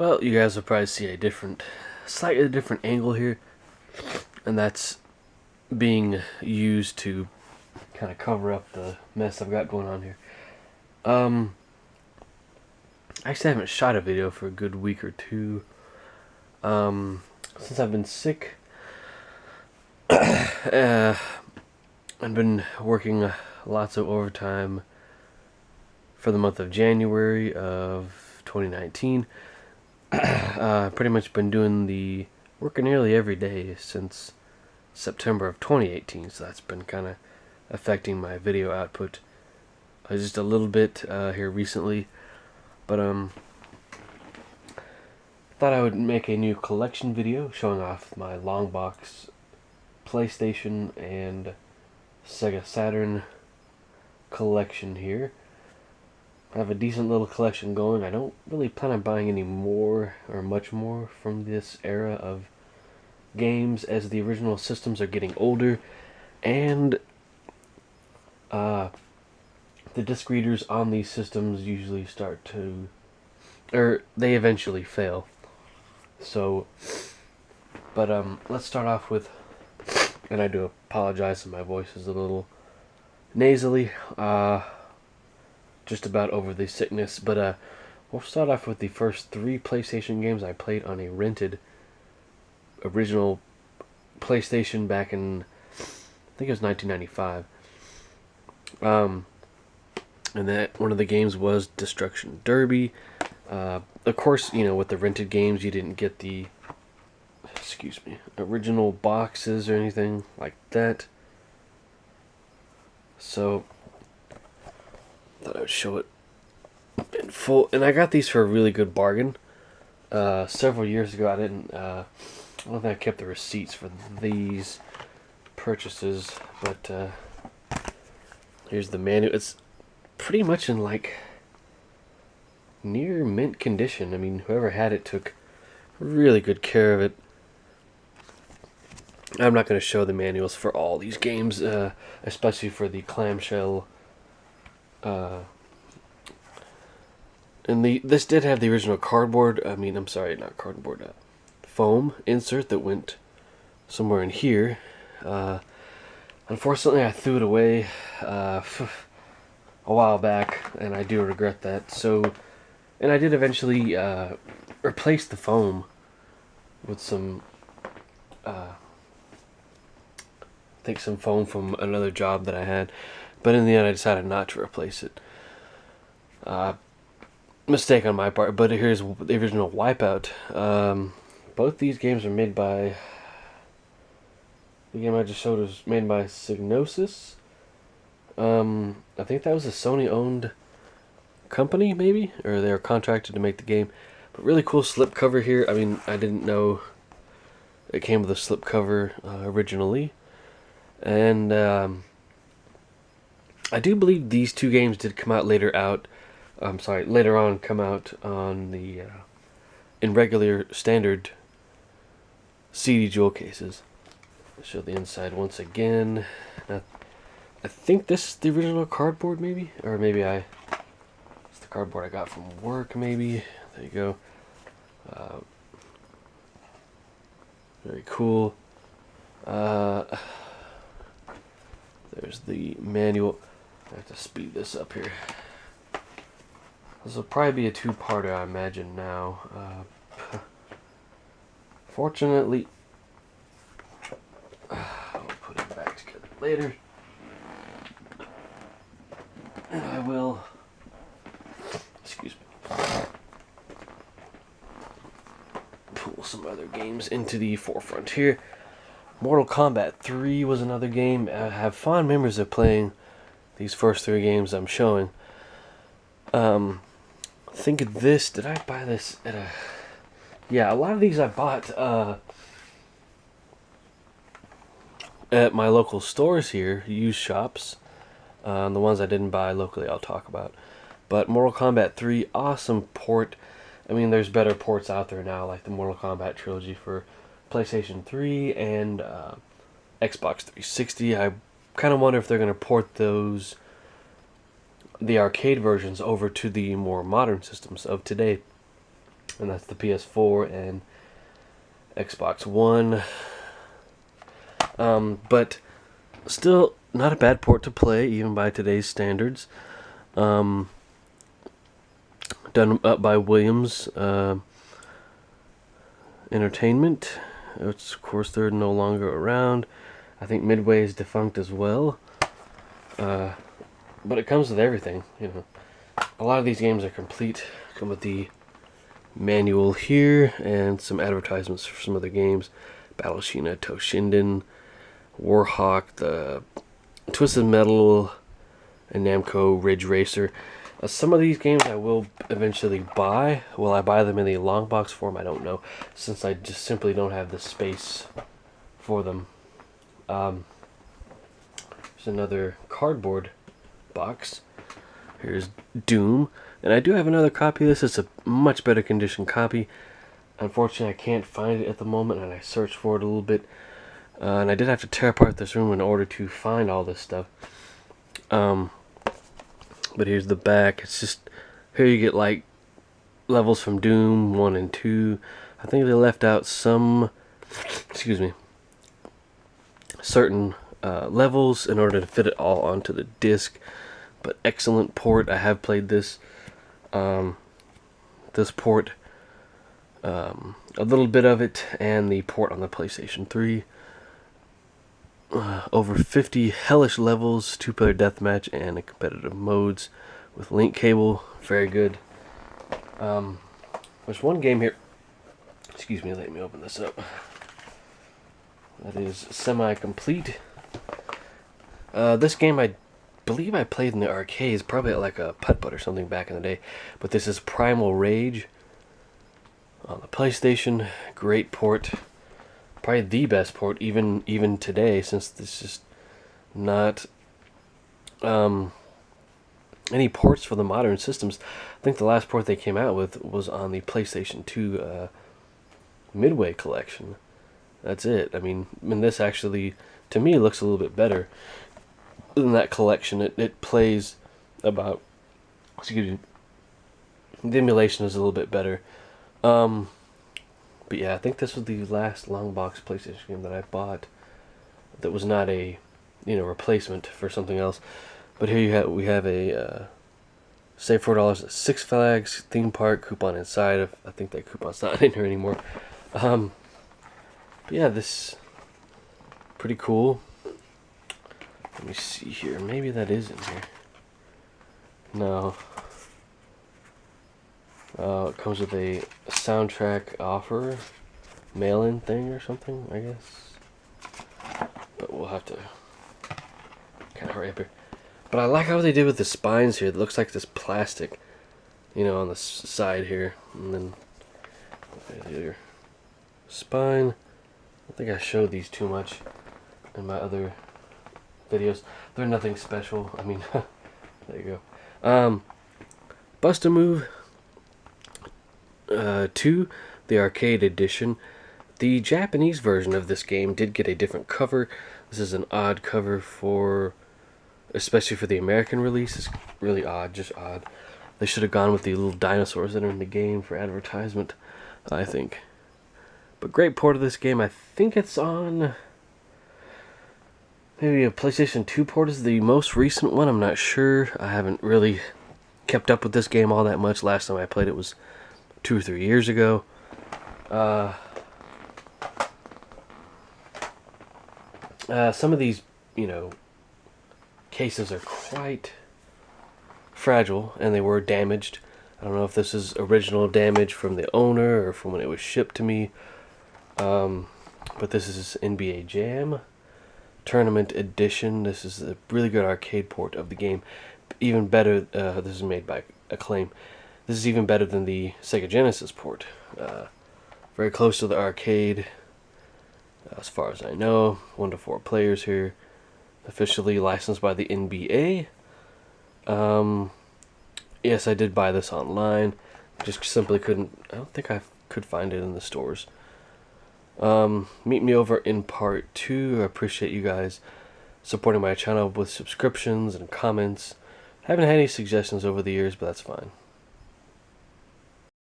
Well, you guys will probably see a slightly different angle here, and that's being used to kind of cover up the mess I've got going on here. I actually haven't shot a video for a good week or two. Since I've been sick, I've been working lots of overtime for the month of January of 2019. Pretty much been doing working nearly every day since September of 2018, so that's been kind of affecting my video output just a little bit here recently. But thought I would make a new collection video showing off my long box PlayStation and Sega Saturn collection here. I have a decent little collection going. I don't really plan on buying any more or much more from this era of games, as the original systems are getting older and the disc readers on these systems usually start to, or they eventually fail. So, but let's start off with, and I do apologize if my voice is a little nasally, just about over the sickness, but we'll start off with the first 3 PlayStation games I played on a rented original PlayStation back in, I think it was 1995. And that one of the games was Destruction Derby. Of course, you know, with the rented games, you didn't get the, original boxes or anything like that. So, thought I would show it in full. And I got these for a really good bargain. Several years ago, I don't think I kept the receipts for these purchases, but here's the manual. It's pretty much in like near mint condition. I mean, whoever had it took really good care of it. I'm not going to show the manuals for all these games, especially for the clamshell. And this did have the original cardboard. I'm sorry, not cardboard. Foam insert that went somewhere in here. Unfortunately, I threw it away a while back, and I do regret that. So, and I did eventually replace the foam with some, I think some foam from another job that I had, but in the end I decided not to replace it. Mistake on my part, but here's the original Wipeout. Both these games are made by, the game I just showed was made by Psygnosis. I think that was a Sony-owned company, maybe? Or they were contracted to make the game. But really cool slipcover here. I mean, I didn't know it came with a slipcover originally. And I do believe these 2 games did come out later on come out on the, in regular standard CD jewel cases. I'll show the inside once again. I think this is the original cardboard, maybe? Or maybe it's the cardboard I got from work, maybe. There you go. Very cool. There's the manual. I have to speed this up here. This will probably be a 2-parter, I imagine now. Fortunately, I'll put it back together later. And I will, pull some other games into the forefront here. Mortal Kombat 3 was another game. I have fond memories of playing these first 3 games I'm showing. Think of this. Did I buy this at a... Yeah, a lot of these I bought at my local stores here, used shops. The ones I didn't buy locally I'll talk about. But Mortal Kombat 3, awesome port. I mean, there's better ports out there now, like the Mortal Kombat trilogy for PlayStation 3 and Xbox 360. I kind of wonder if they're going to port the arcade versions over to the more modern systems of today. and that's the PS4 and Xbox One. But still not a bad port to play, even by today's standards. Done up by Williams Entertainment, which of course they're no longer around. I think Midway is defunct as well. But it comes with everything, you know. A lot of these games are complete. Come with the manual here and some advertisements for some other games. Battleshina, Toshinden, Warhawk, the Twisted Metal, and Namco Ridge Racer. Some of these games I will eventually buy. Will I buy them in the long box form? I don't know, since I just simply don't have the space for them. There's another cardboard box. Here's Doom, and I do have another copy of this. It's a much better condition copy. Unfortunately, I can't find it at the moment, and I searched for it a little bit. And I did have to tear apart this room in order to find all this stuff. But here's the back. It's just, here you get like levels from Doom 1 and 2. I think they left out some, certain levels in order to fit it all onto the disc. But excellent port. I have played this this port, a little bit of it, and the port on the PlayStation 3. Over 50 hellish levels, 2-player deathmatch, and a competitive modes with link cable. Very good. There's one game here. Excuse me, let me open this up. That is semi-complete. This game I believe I played in the arcades, probably at like a putt-putt or something back in the day. But this is Primal Rage on the PlayStation. Great port. Probably the best port even today, since this is not any ports for the modern systems. I think the last port they came out with was on the PlayStation 2 Midway collection. That's it. I mean, this actually, to me, looks a little bit better than that collection. It plays about, excuse me, the emulation is a little bit better. But yeah, I think this was the last long box PlayStation game that I bought that was not a, replacement for something else. But here we have a save $4 at Six Flags theme park coupon inside. I think that coupon's not in here anymore. But yeah, this pretty cool. Let me see here. Maybe that is in here. No. It comes with a soundtrack offer, mail-in thing or something, I guess. But we'll have to kind of hurry up here. But I like how they did with the spines here. It looks like this plastic, on the side here. And then your spine. I think I showed these too much in my other videos. They're nothing special. I mean, there you go. Bust-A-Move 2, the arcade edition. The Japanese version of this game did get a different cover. This is an odd cover especially for the American release. It's really odd, just odd. They should have gone with the little dinosaurs that are in the game for advertisement, I think. But great port of this game. I think it's on maybe a PlayStation 2 port is the most recent one. I'm not sure. I haven't really kept up with this game all that much. Last time I played it was 2 or 3 years ago. Some of these, cases are quite fragile, and they were damaged. I don't know if this is original damage from the owner or from when it was shipped to me. But this is NBA Jam Tournament Edition. This is a really good arcade port of the game. Even better, this is made by Acclaim. This is even better than the Sega Genesis port. Very close to the arcade, as far as I know. 1 to 4 players here. Officially licensed by the NBA. Yes, I did buy this online. Just simply couldn't. I don't think I could find it in the stores. Meet me over in part 2. I appreciate you guys supporting my channel with subscriptions and comments. Haven't had any suggestions over the years, but that's fine.